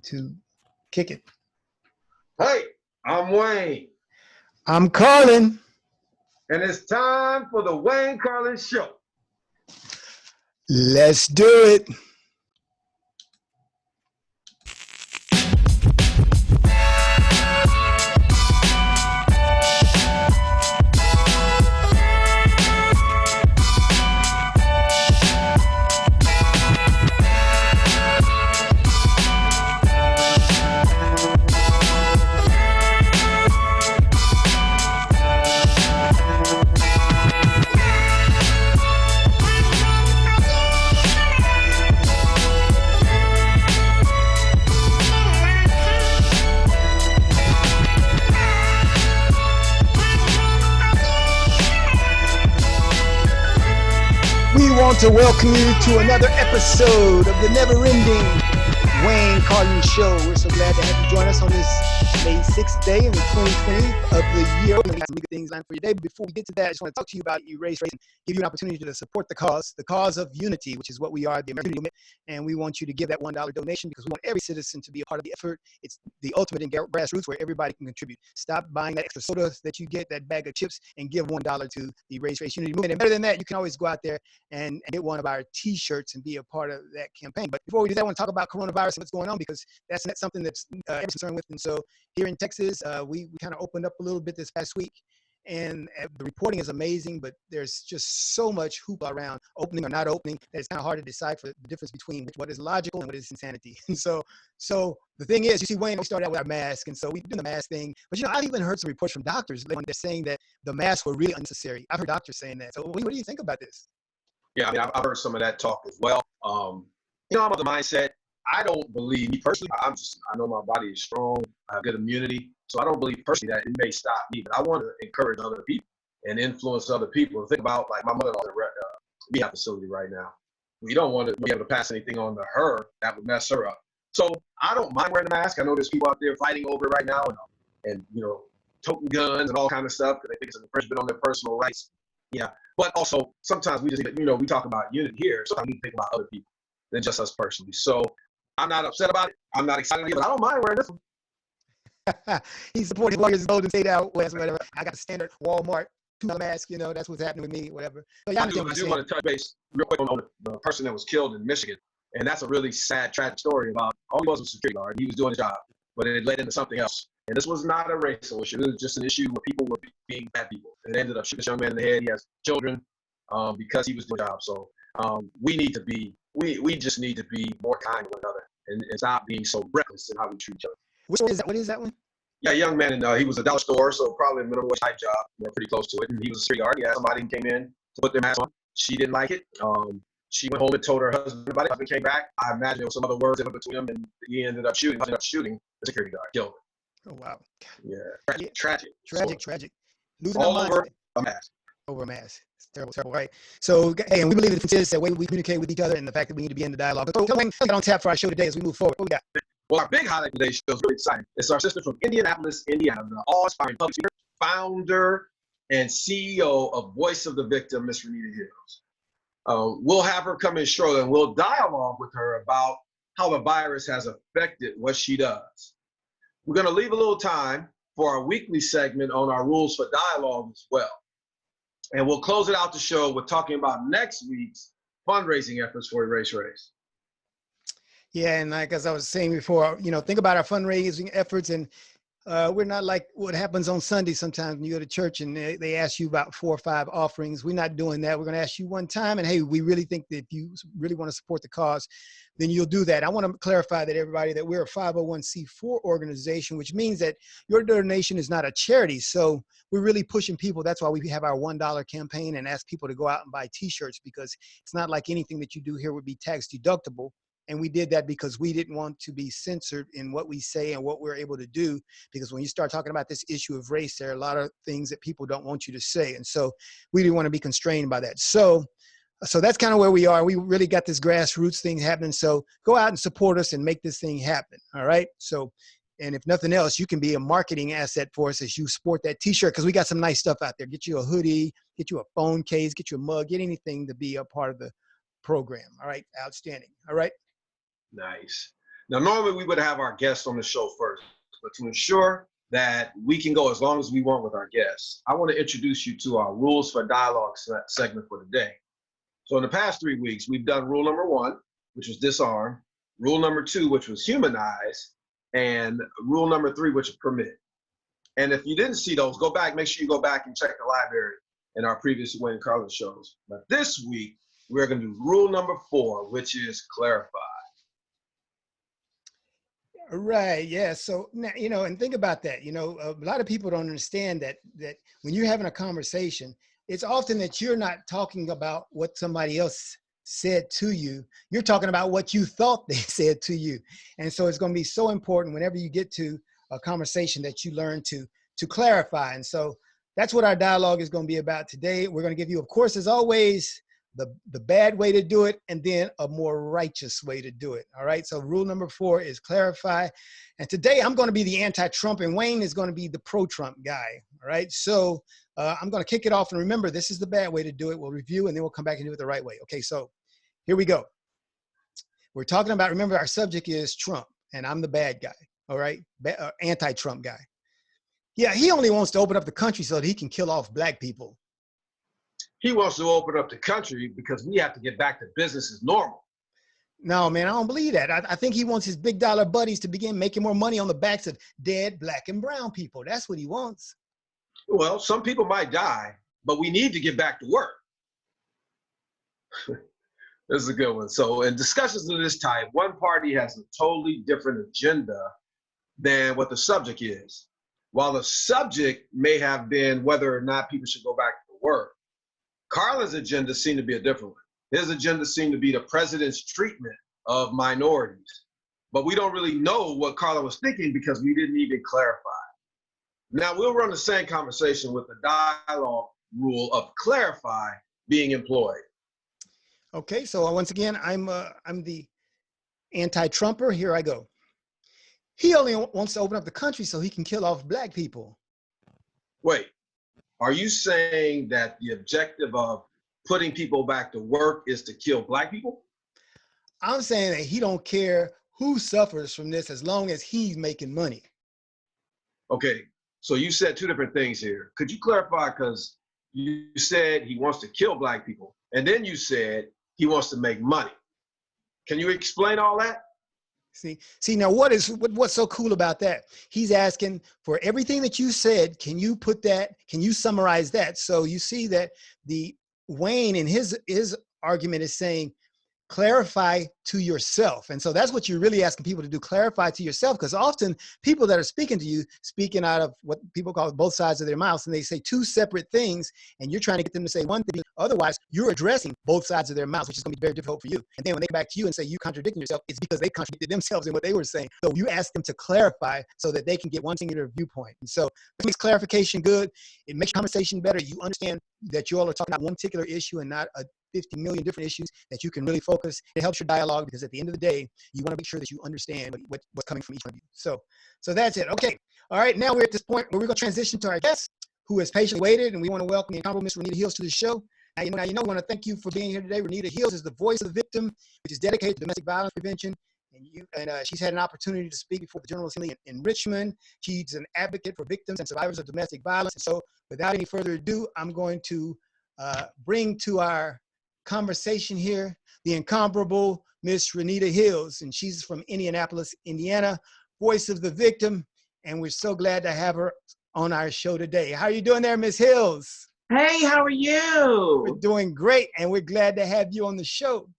to kick it. Hey, I'm Wayne, I'm Carlen. and it's time for the Wayne Carlen Show. Let's do it. We want to welcome you to another episode of the never-ending Wayne Carlen Show. We're so glad to have you join us on this May 6th day in the 2020 of the year. We've got some good things lined for you today. But before we get to that, I just want to talk to you about Erase Race and give you an opportunity to support the cause of unity, which is what we are, the American Movement. And we want you to give that $1 donation because we want every citizen to be a part of the effort. It's the ultimate in grassroots where everybody can contribute. Stop buying that extra soda that you get, that bag of chips, and give $1 to the Erase Race Unity Movement. And better than that, you can always go out there and get one of our T-shirts and be a part of that campaign. But before we do that, I want to talk about coronavirus and what's going on because that's something that's everyone's concerned with. And so here in Texas, we kind of opened up a little bit this past week. And the reporting is amazing, but there's just so much hoopla around opening or not opening that it's kind of hard to decipher the difference between what is logical and what is insanity. And so the thing is, you see, Wayne, we started out with our mask, and so we did the mask thing. But, I've even heard some reports from doctors they're saying that the masks were really unnecessary. I've heard doctors saying that. So what do you think about this? Yeah, I mean, I've heard some of that talk as well. I'm of the mindset, I don't believe, me personally, I know my body is strong, I have good immunity, so I don't believe personally that it may stop me, but I want to encourage other people and influence other people. Think about, like, my mother-in-law at a rehab facility right now. We don't want to be able to pass anything on to her that would mess her up. So I don't mind wearing the mask. I know there's people out there fighting over it right now and toting guns and all kind of stuff because they think it's an infringement on their personal rights. Yeah, but also sometimes we just, we talk about unity here. Sometimes we think about other people than just us personally. So I'm not upset about it. I'm not excited, but I don't mind wearing this one. He's supporting Warriors Golden State out west, whatever. I got a standard Walmart $2 mask, that's what's happening with me, whatever. But I do want to touch base real quick on the person that was killed in Michigan. And that's a really sad, tragic story about all he was a security guard. He was doing his job, but it led into something else. And this was not a racial issue. It was just an issue where people were being bad people. And it ended up shooting this young man in the head. He has children because he was doing his job. So we just need to be more kind to one another and stop being so reckless in how we treat each other. Which one is that? What is that one? Yeah, a young man, and he was a dollar store, so probably a minimum wage type job, pretty close to it. And he was a security guard. He had somebody who came in to put their mask on. She didn't like it. She went home and told her husband about it. Her husband came back. I imagine there was some other words in between them, and he ended up shooting the security guard, killed him. Oh, wow. Yeah, tragic. Losing all over a mask. Over a mask. It's terrible, right? So, hey, and we believe the difference is the way we communicate with each other and the fact that we need to be in the dialogue. So, get on tap for our show today as we move forward. What we got? Well, our big highlight today is really exciting. It's our sister from Indianapolis, Indiana, the all-aspiring public speaker, founder, and CEO of Voice of the Victim, Miss Renita Hills. We'll have her come in shortly, and we'll dialogue with her about how the virus has affected what she does. We're going to leave a little time for our weekly segment on our rules for dialogue as well. And we'll close it out the show with talking about next week's fundraising efforts for Erase Race. Yeah, and like as I was saying before, think about our fundraising efforts, and we're not like what happens on Sunday sometimes when you go to church and they ask you about 4 or 5 offerings. We're not doing that. We're going to ask you one time, and hey, we really think that if you really want to support the cause, then you'll do that. I want to clarify that everybody that we're a 501c4 organization, which means that your donation is not a charity. So we're really pushing people. That's why we have our $1 campaign and ask people to go out and buy T-shirts, because it's not like anything that you do here would be tax deductible. And we did that because we didn't want to be censored in what we say and what we're able to do. Because when you start talking about this issue of race, there are a lot of things that people don't want you to say. And so we didn't want to be constrained by that. So that's kind of where we are. We really got this grassroots thing happening. So go out and support us and make this thing happen. All right. So, and if nothing else, you can be a marketing asset for us as you sport that T-shirt, because we got some nice stuff out there. Get you a hoodie, get you a phone case, get you a mug, get anything to be a part of the program. All right. Outstanding. All right. Nice. Now, normally we would have our guests on the show first, but to ensure that we can go as long as we want with our guests, I want to introduce you to our Rules for Dialogue segment for today. So in the past 3 weeks, we've done rule number 1, which was disarm, rule number 2, which was humanize, and rule number 3, which is permit. And if you didn't see those, go back, make sure you go back and check the library in our previous Wayne Carlen shows. But this week, we're going to do rule number 4, which is clarify. Right. Yeah. So, and think about that. A lot of people don't understand that when you're having a conversation, it's often that you're not talking about what somebody else said to you. You're talking about what you thought they said to you. And so it's going to be so important whenever you get to a conversation that you learn to clarify. And so that's what our dialogue is going to be about today. We're going to give you, of course, as always, the bad way to do it, and then a more righteous way to do it. All right. So rule number 4 is clarify. And today I'm going to be the anti-Trump, and Wayne is going to be the pro-Trump guy. All right. So I'm going to kick it off. And remember, this is the bad way to do it. We'll review, and then we'll come back and do it the right way. Okay. So here we go. We're talking about, remember, our subject is Trump, and I'm the bad guy. All right. Anti-Trump guy. Yeah. He only wants to open up the country so that he can kill off black people. He wants to open up the country because we have to get back to business as normal. No, man, I don't believe that. I think he wants his big dollar buddies to begin making more money on the backs of dead black and brown people. That's what he wants. Well, some people might die, but we need to get back to work. This is a good one. So in discussions of this type, one party has a totally different agenda than what the subject is. While the subject may have been whether or not people should go back to work, Carlen's agenda seemed to be a different one. His agenda seemed to be the president's treatment of minorities. But we don't really know what Carlen was thinking because we didn't even clarify. Now we'll run the same conversation with the dialogue rule of clarify being employed. Okay, so once again, I'm the anti-Trumper. Here I go. He only wants to open up the country so he can kill off black people. Wait. Are you saying that the objective of putting people back to work is to kill black people? I'm saying that he don't care who suffers from this as long as he's making money. Okay, so you said 2 different things here. Could you clarify? Because you said he wants to kill black people, and then you said he wants to make money. Can you explain all that? See, now what's so cool about that? He's asking for everything that you said. Can you summarize that? So you see that the Wayne in his argument is saying, clarify to yourself. And so that's what you're really asking people to do, clarify to yourself, because often people that are speaking to you, speaking out of what people call both sides of their mouths, and they say 2 separate things, and you're trying to get them to say one thing. Otherwise, you're addressing both sides of their mouths, which is going to be very difficult for you. And then when they come back to you and say you contradicting yourself, it's because they contradicted themselves in what they were saying. So you ask them to clarify so that they can get one singular viewpoint. And so it makes clarification good. It makes conversation better. You understand that you all are talking about one particular issue and not 50 million different issues, that you can really focus. It helps your dialogue because at the end of the day, you want to make sure that you understand what's coming from each one of you. So that's it. Okay. All right. Now we're at this point where we're going to transition to our guest who has patiently waited, and we want to welcome the incomparable Miss Renita Hills to the show. Now, we want to thank you for being here today. Renita Hills is the voice of the victim, which is dedicated to domestic violence prevention. And she's had an opportunity to speak before the General Assembly in Richmond. She's an advocate for victims and survivors of domestic violence. And so without any further ado, I'm going to bring to our conversation here the incomparable Miss Renita Hills, and she's from Indianapolis, Indiana, voice of the victim, and we're so glad to have her on our show today. How are you doing there, Miss Hills? Hey, how are you? We're doing great, and we're glad to have you on the show.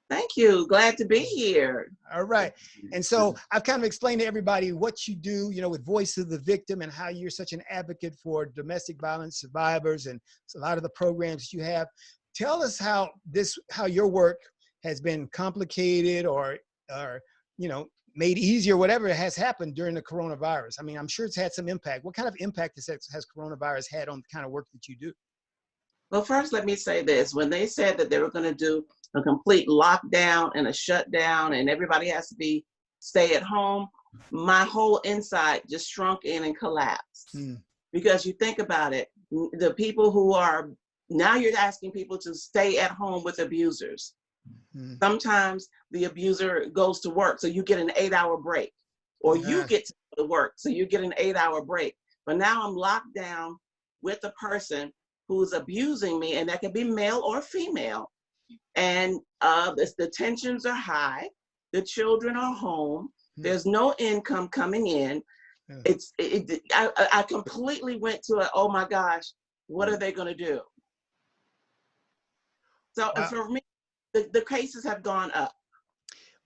Thank you. Glad to be here. All right. And so I've kind of explained to everybody what you do, with Voice of the Victim, and how you're such an advocate for domestic violence survivors and a lot of the programs that you have. Tell us how your work has been complicated or made easier, whatever has happened during the coronavirus. I mean, I'm sure it's had some impact. What kind of impact has coronavirus had on the kind of work that you do? Well, first, let me say this. When they said that they were going to do a complete lockdown and a shutdown and everybody has to stay at home, my whole inside just shrunk in and collapsed. Because you think about it, the people who are, now you're asking people to stay at home with abusers. Mm. Sometimes the abuser goes to work, so you get an 8-hour break, or you Yeah. get to go to work, so you get an 8-hour break. But now I'm locked down with a person who's abusing me, and that can be male or female. And the tensions are high. The children are home. There's no income coming in. Yeah. I completely went to a, oh my gosh, what are they going to do? So Wow. for me, the cases have gone up.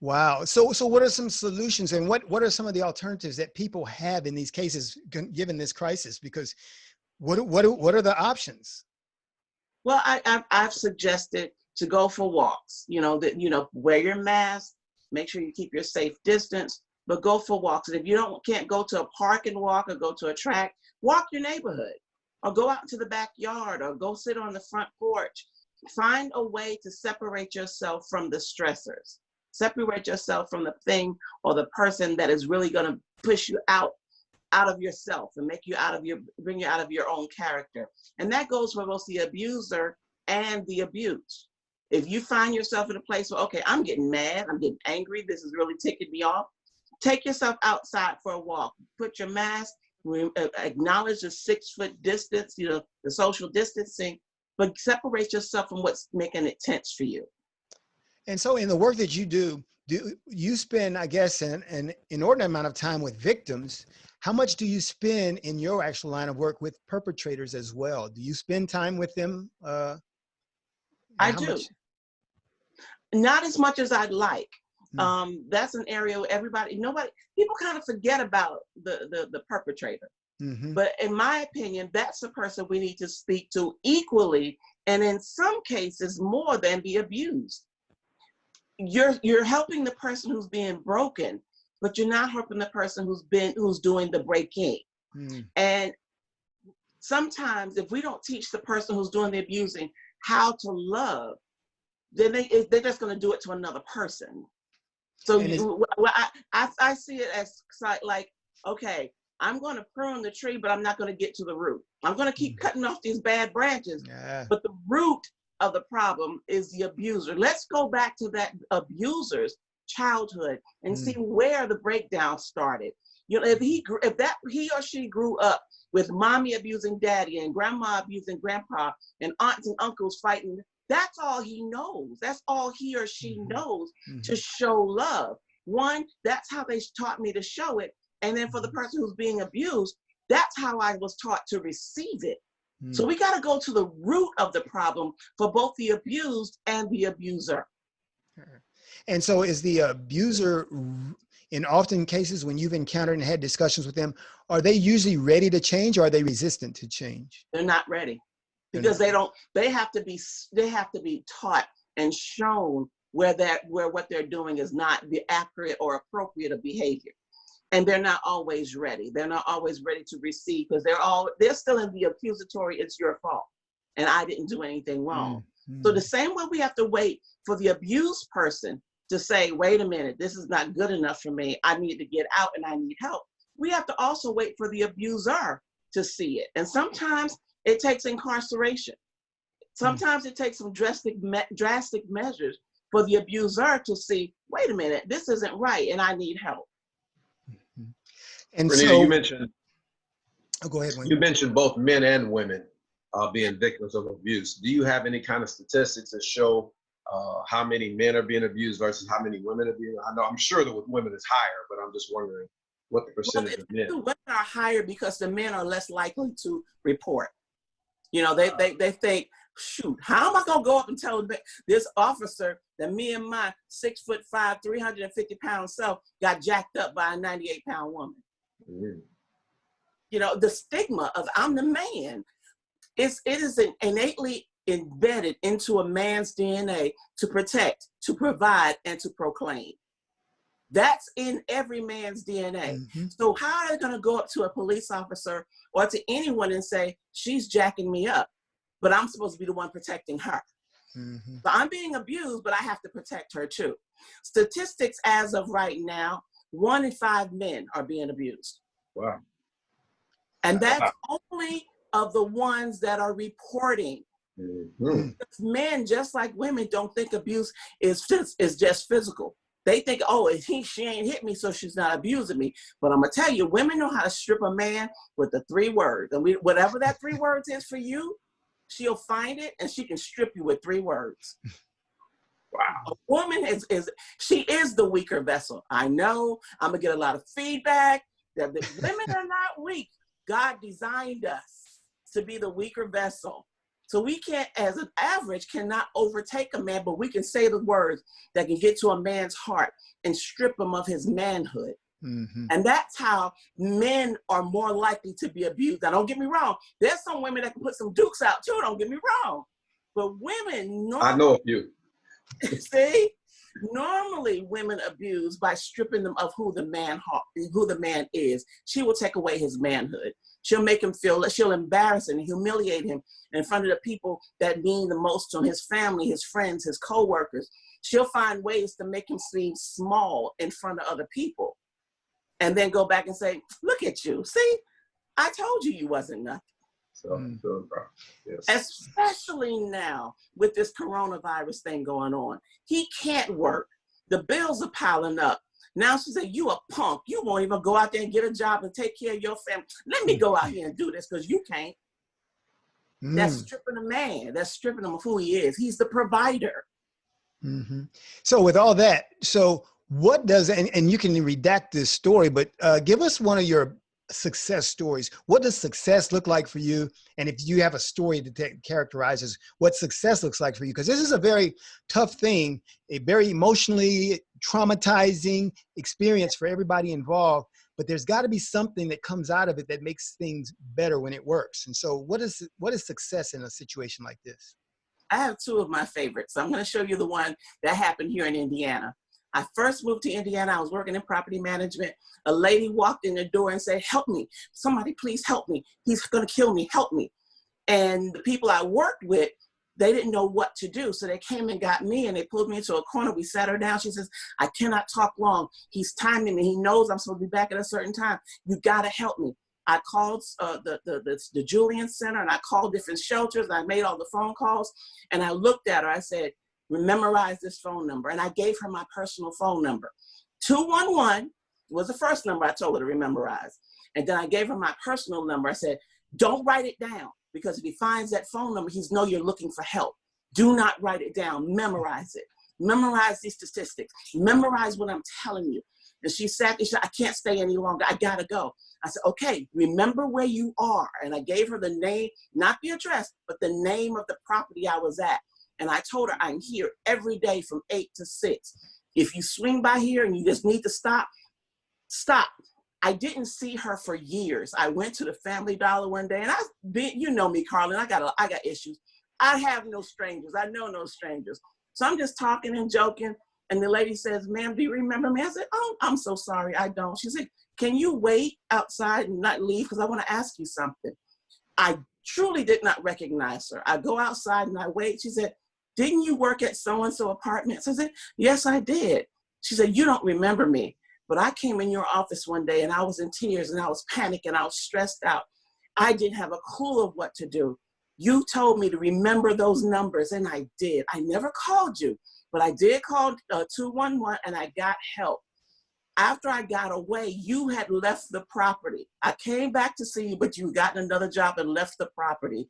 Wow. So what are some solutions, and what are some of the alternatives that people have in these cases given this crisis? Because what are the options? Well, I've suggested to go for walks. Wear your mask, make sure you keep your safe distance, but go for walks. And if you can't go to a park and walk, or go to a track, walk your neighborhood, or go out to the backyard, or go sit on the front porch. Find a way to separate yourself from the stressors. Separate yourself from the thing or the person that is really going to push you out of yourself and bring you out of your own character. And that goes for both the abuser and the abused. If you find yourself in a place where, okay, I'm getting mad, I'm getting angry, this is really ticking me off, take yourself outside for a walk. Put your mask, acknowledge the 6-foot distance, the social distancing, but separate yourself from what's making it tense for you. And so in the work that you do you spend, I guess, an inordinate amount of time with victims? How much do you spend in your actual line of work with perpetrators as well? Do you spend time with them? I do. Much? Not as much as I'd like. Mm. That's an area where people kind of forget about the perpetrator. Mm-hmm. But in my opinion, that's the person we need to speak to equally, and in some cases more than the abused. You're helping the person who's being broken, but you're not helping the person who's doing the breaking. Mm. And sometimes if we don't teach the person who's doing the abusing how to love, then they're just going to do it to another person. So I see it as like, okay, I'm going to prune the tree, but I'm not going to get to the root. I'm going to keep cutting off these bad branches, but the root of the problem is the abuser. Let's go back to that abuser's childhood and see where the breakdown started. If he or she grew up with mommy abusing daddy and grandma abusing grandpa and aunts and uncles fighting, that's all he knows. That's all he or she knows to show love. One, that's how they taught me to show it. And then for the person who's being abused, that's how I was taught to receive it. So we got to go to the root of the problem for both the abused and the abuser. And so is the abuser, in often cases when you've encountered and had discussions with them, are they usually ready to change, or are they resistant to change? They're not ready because they have to be taught and shown where what they're doing is not the accurate or appropriate of behavior. And they're not always ready. They're not always ready to receive because they're still in the accusatory, it's your fault. And I didn't do anything wrong. So the same way we have to wait for the abused person to say, wait a minute, this is not good enough for me. I need to get out and I need help. We have to also wait for the abuser to see it. And sometimes it takes incarceration. Sometimes it takes some drastic measures for the abuser to see, wait a minute, this isn't right and I need help. And Renita, so you mentioned, go ahead, Wayne. You mentioned both men and women being victims of abuse. Do you have any kind of statistics that show how many men are being abused versus how many women are being? I'm sure that with women it's higher, but I'm just wondering what the percentage of men. The women are higher because the men are less likely to report. They think, shoot, how am I gonna go up and tell this officer that me and my 6'5", 350-pound self got jacked up by a 98-pound woman? The stigma of I'm the man. It is innately embedded into a man's DNA to protect, to provide, and to proclaim. That's in every man's DNA. So how are they going to go up to a police officer or to anyone and say, she's jacking me up, but I'm supposed to be the one protecting her? So I'm being abused, but I have to protect her too. Statistics as of right now, 1 in 5 men are being abused. Wow. And that's only of the ones that are reporting. Mhm. Men, just like women, don't think abuse is just physical. They think, oh, she ain't hit me, so she's not abusing me. But I'm gonna tell you, women know how to strip a man with the 3 words. And whatever that 3 words is for you, she'll find it and she can strip you with 3 words. Wow. A woman she is the weaker vessel. I know I'm gonna get a lot of feedback that the women are not weak. God designed us to be the weaker vessel. So we can't, as an average, cannot overtake a man, but we can say the words that can get to a man's heart and strip him of his manhood. Mm-hmm. And that's how men are more likely to be abused. Now, don't get me wrong. There's some women that can put some dukes out too, don't get me wrong. But women I normally, know a few. see, normally women abuse by stripping them of who the man is. She will take away his manhood. She'll make him feel, she'll embarrass and humiliate him in front of the people that mean the most to him, his family, his friends, his co-workers. She'll find ways to make him seem small in front of other people. And then go back and say, look at you. See, I told you wasn't nothing. So, yes. Especially now with this coronavirus thing going on. He can't work. The bills are piling up. Now she said, you a punk. You won't even go out there and get a job and take care of your family. Let me go out here and do this because you can't. That's stripping a man. That's stripping him of who he is. He's the provider. Mm-hmm. So with all that, so what does, and you can redact this story, but give us one of your success stories. What does success look like for you? And if you have a story that characterizes what success looks like for you, because this is a very tough thing, a very emotionally traumatizing experience for everybody involved, but there's got to be something that comes out of it that makes things better when it works. And so what is success in a situation like this? I have 2 of my favorites. I'm going to show you the one that happened here in Indiana. I first moved to Indiana. I was working in property management. A lady walked in the door and said, help me. Somebody please help me. He's going to kill me. Help me. And the people I worked with, they didn't know what to do. So they came and got me and they pulled me into a corner. We sat her down. She says, I cannot talk long. He's timing me. He knows I'm supposed to be back at a certain time. You got to help me. I called the Julian Center and I called different shelters. And I made all the phone calls and I looked at her. I said, memorize this phone number. And I gave her my personal phone number. 211 was the first number I told her to memorize. And then I gave her my personal number. I said, don't write it down because if he finds that phone number, he's know you're looking for help. Do not write it down, memorize it. Memorize these statistics. Memorize what I'm telling you. And she sat there, she said, I can't stay any longer. I gotta go. I said, okay, remember where you are. And I gave her the name, not the address, but the name of the property I was at. And I told her I'm here every day from 8 to 6. If you swing by here and you just need to stop, stop. I didn't see her for years. I went to the Family Dollar one day and you know me, Carlen, I got issues. I have no strangers. I know no strangers. So I'm just talking and joking. And the lady says, ma'am, do you remember me? I said, oh, I'm so sorry. I don't. She said, can you wait outside and not leave? Because I want to ask you something. I truly did not recognize her. I go outside and I wait. She said, didn't you work at so-and-so apartments? I said, yes, I did. She said, you don't remember me, but I came in your office one day and I was in tears and I was panicking. I was stressed out. I didn't have a clue of what to do. You told me to remember those numbers and I did. I never called you, but I did call 211 and I got help. After I got away, you had left the property. I came back to see you, but you got another job and left the property.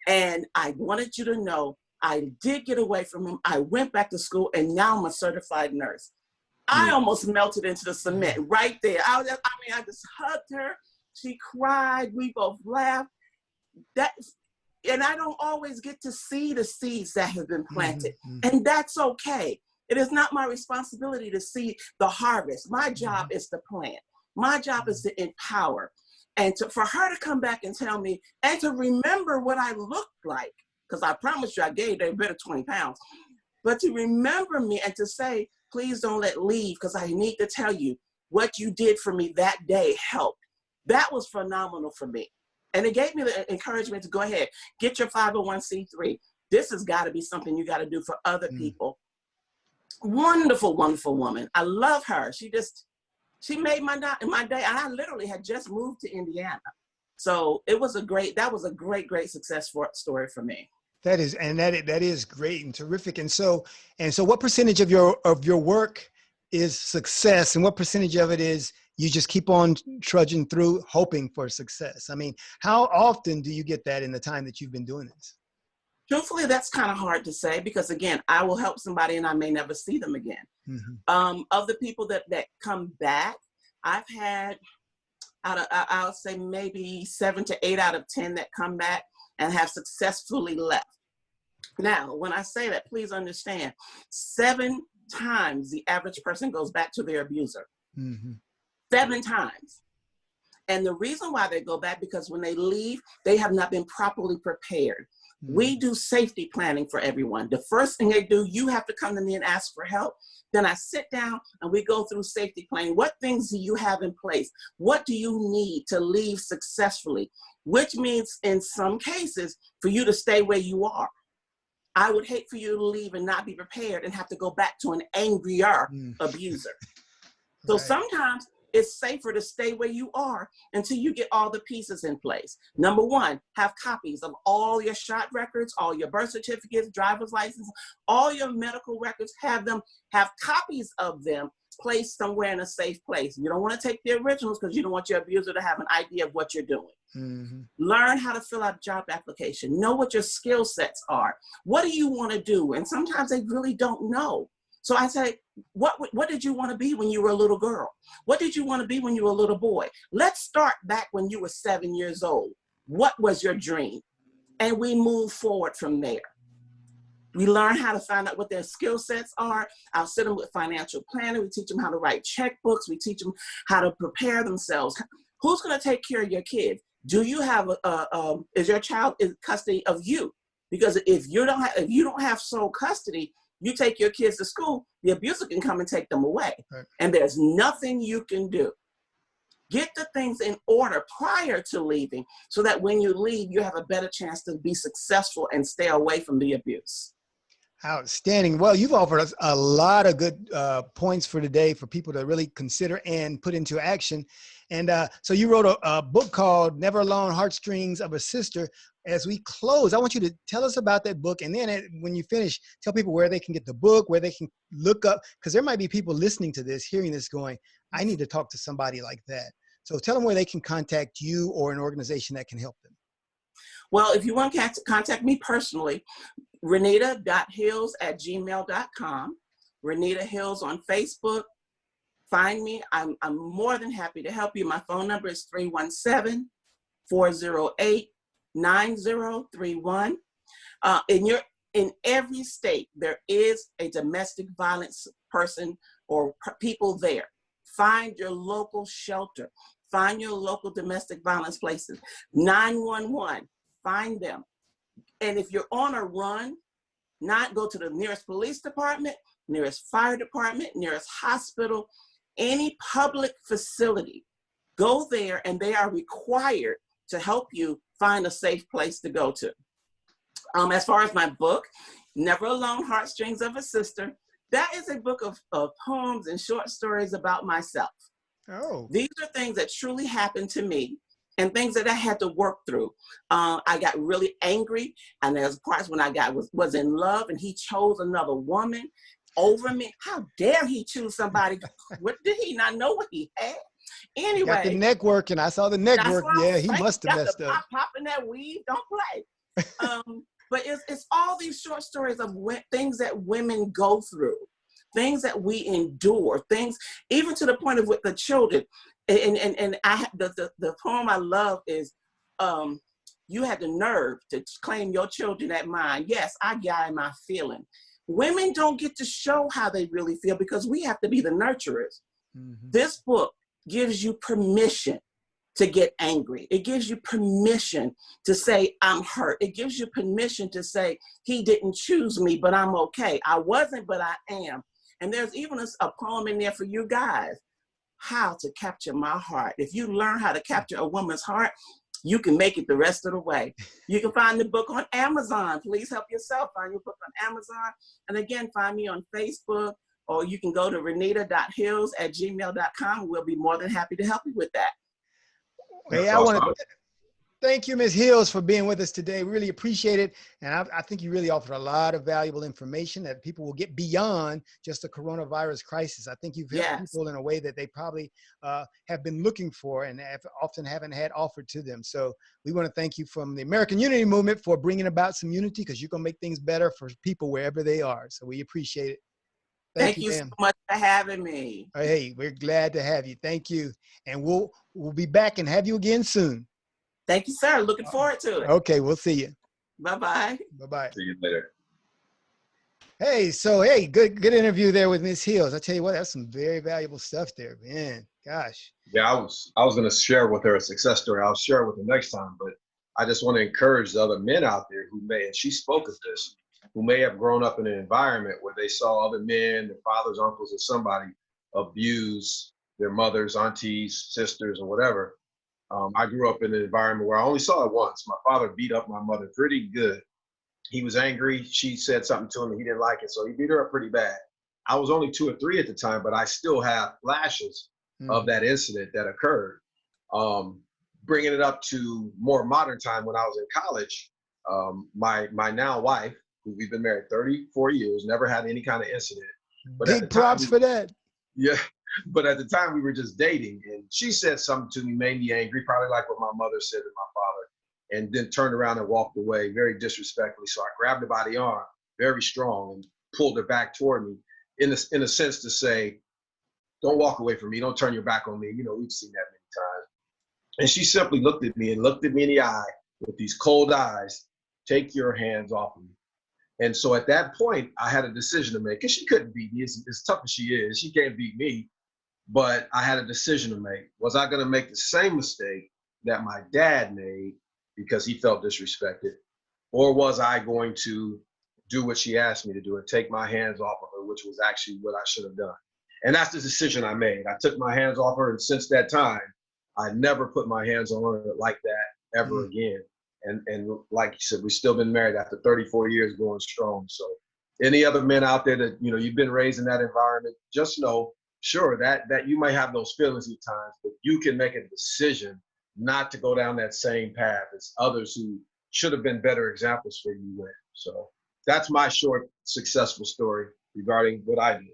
And I wanted you to know I did get away from him. I went back to school and now I'm a certified nurse. I almost melted into the cement right there. I just hugged her. She cried. We both laughed. And I don't always get to see the seeds that have been planted. And that's okay. It is not my responsibility to see the harvest. My job is to plant. My job is to empower. And for her to come back and tell me and to remember what I looked like, because I promised you I gained a better 20 pounds, but to remember me and to say, please don't let leave because I need to tell you what you did for me that day helped. That was phenomenal for me. And it gave me the encouragement to go ahead, get your 501c3. This has got to be something you got to do for other people. Wonderful, wonderful woman. I love her. She made my day. And I literally had just moved to Indiana. So that was a great success story for me. That is, and that is great and terrific. And so what percentage of your work is success, and what percentage of it is you just keep on trudging through hoping for success? I mean, how often do you get that in the time that you've been doing this? Truthfully, that's kind of hard to say because, again, I will help somebody and I may never see them again. Of the people that come back, I've had, I'll say maybe 7 to 8 out of 10 that come back and have successfully left. Now, when I say that, please understand, 7 times the average person goes back to their abuser. 7 times. And the reason why they go back, because when they leave, they have not been properly prepared. We do safety planning for everyone. The first thing they do, you have to come to me and ask for help. Then I sit down and we go through safety planning. What things do you have in place? What do you need to leave successfully? Which means in some cases for you to stay where you are. I would hate for you to leave and not be prepared and have to go back to an angrier abuser. So sometimes it's safer to stay where you are until you get all the pieces in place. Number 1, have copies of all your shot records, all your birth certificates, driver's license, all your medical records, have copies of them placed somewhere in a safe place. You don't want to take the originals because you don't want your abuser to have an idea of what you're doing. Learn how to fill out job application. Know what your skill sets are. What do you want to do? And sometimes they really don't know. So I say, what did you want to be when you were a little girl? What did you want to be when you were a little boy? Let's start back when you were 7 years old. What was your dream? And we move forward from there. We learn how to find out what their skill sets are. I'll sit them with financial planning. We teach them how to write checkbooks. We teach them how to prepare themselves. Who's going to take care of your kids? Do you have is your child in custody of you? Because if you don't have sole custody, you take your kids to school, the abuser can come and take them away. And there's nothing you can do. Get the things in order prior to leaving so that when you leave, you have a better chance to be successful and stay away from the abuse. Outstanding. Well, you've offered us a lot of good points for today for people to really consider and put into action. And so you wrote a book called Never Alone, Heartstrings of a Sister. As we close, I want you to tell us about that book. And then when you finish, tell people where they can get the book, where they can look up, because there might be people listening to this, hearing this going, I need to talk to somebody like that. So tell them where they can contact you or an organization that can help them. Well, if you want to contact me personally, renita.hills@gmail.com. Renita Hills on Facebook. Find me. I'm more than happy to help you. My phone number is 317-408-9031. In every state, there is a domestic violence person or people there. Find your local shelter. Find your local domestic violence places. 911, find them. And if you're on a run, not go to the nearest police department, nearest fire department, nearest hospital, any public facility. Go there and they are required to help you find a safe place to go to. As far as my book, Never Alone, Heartstrings of a Sister, that is a book of poems and short stories about myself. Oh. These are things that truly happened to me and things that I had to work through. I got really angry, and there's parts when I was in love and he chose another woman over me. How dare he choose somebody? What did he not know what he had? Anyway. Got the neck working. I saw the neck work. Yeah, he must have messed up. Popping that weave, don't play. But it's all these short stories of things that women go through, things that we endure, things even to the point of with the children. And the poem I love is, you had the nerve to claim your children at mine. Yes, I got my feeling. Women don't get to show how they really feel because we have to be the nurturers. This book gives you permission to get angry. It gives you permission to say, I'm hurt. It gives you permission to say, he didn't choose me, but I'm okay. I wasn't, but I am. And there's even a poem in there for you guys, how to capture my heart. If you learn how to capture a woman's heart, you can make it the rest of the way. You can find the book on Amazon. Please help yourself. Find your book on Amazon. And again, find me on Facebook, or you can go to renita.hills@gmail.com. We'll be more than happy to help you with that. Hey, Thank you, Ms. Hills, for being with us today. Really appreciate it. And I think you really offered a lot of valuable information that people will get beyond just the coronavirus crisis. I think you've helped Yes. people in a way that they probably have been looking for and often haven't had offered to them. So we want to thank you from the American Unity Movement for bringing about some unity, because you're going to make things better for people wherever they are. So we appreciate it. Thank you so much for having me. Hey, we're glad to have you. Thank you. And we'll be back and have you again soon. Thank you, sir. Looking forward to it. Okay, we'll see you. Bye-bye. Bye-bye. See you later. Hey, good interview there with Ms. Hills. I tell you what, that's some very valuable stuff there, man. Gosh. Yeah, I was going to share with her a success story. I'll share it with her next time, but I just want to encourage the other men out there who may, and she spoke of this, who may have grown up in an environment where they saw other men, their fathers, uncles, or somebody abuse their mothers, aunties, sisters, or whatever. I grew up in an environment where I only saw it once. My father beat up my mother pretty good. He was angry. She said something to him and he didn't like it, so he beat her up pretty bad. I was only 2 or 3 at the time, but I still have flashes of that incident that occurred. Bringing it up to more modern time, when I was in college, my now wife, who we've been married 34 years, never had any kind of incident. But big props for that. Yeah. But at the time we were just dating, and she said something to me, made me angry, probably like what my mother said to my father, and then turned around and walked away very disrespectfully. So I grabbed her by the arm, very strong, and pulled her back toward me in a sense to say, don't walk away from me. Don't turn your back on me. You know, we've seen that many times. And she simply looked at me in the eye with these cold eyes, take your hands off of me. And so at that point, I had a decision to make, because she couldn't beat me. As tough as she is, she can't beat me. But I had a decision to make. Was I going to make the same mistake that my dad made because he felt disrespected? Or was I going to do what she asked me to do and take my hands off of her, which was actually what I should have done? And that's the decision I made. I took my hands off her, and since that time, I never put my hands on her like that ever again. And like you said, we've still been married after 34 years, going strong. So any other men out there that, you know, you've been raised in that environment, just know, sure, that you might have those feelings at times, but you can make a decision not to go down that same path as others who should have been better examples for you went. So that's my short, successful story regarding what I did.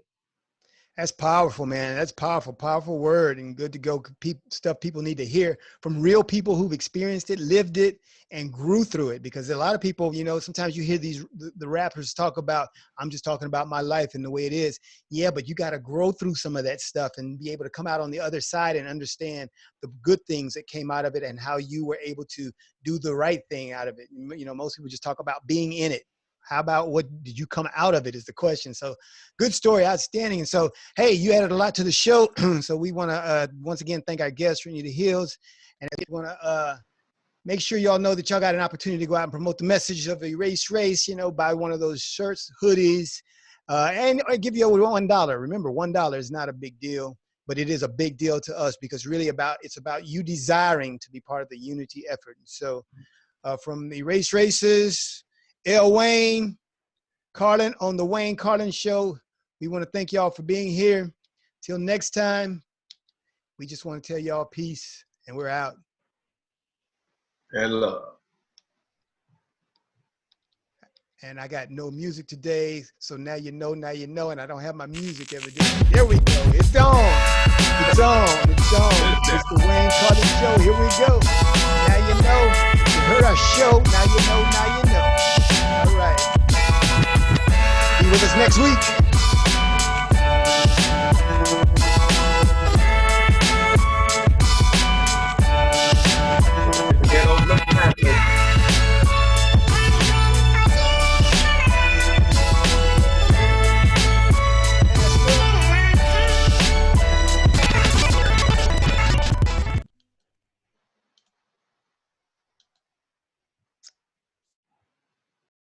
That's powerful, man. That's powerful, powerful word, and good to go. Stuff people need to hear from real people who've experienced it, lived it, and grew through it. Because a lot of people, you know, sometimes you hear the rappers talk about, I'm just talking about my life and the way it is. Yeah, but you got to grow through some of that stuff and be able to come out on the other side and understand the good things that came out of it and how you were able to do the right thing out of it. You know, most people just talk about being in it. How about what did you come out of it is the question. So good story, outstanding. And so, hey, you added a lot to the show. So we want to once again thank our guest, Renita Hills. And we want to make sure y'all know that y'all got an opportunity to go out and promote the message of Erase Race, you know, buy one of those shirts, hoodies, and give you $1. Remember, $1 is not a big deal, but it is a big deal to us because really it's about you desiring to be part of the unity effort. And so from Erase Races, L. Wayne, Carlen on the Wayne Carlen Show. We want to thank y'all for being here. Till next time, we just want to tell y'all peace, and we're out. And love. And I got no music today, so now you know, and I don't have my music every day. There we go. It's on. It's on. It's on. It's the Wayne Carlen Show. Here we go. Now you know. You heard our show. Now you know. Now you know. All right. Be with us next week.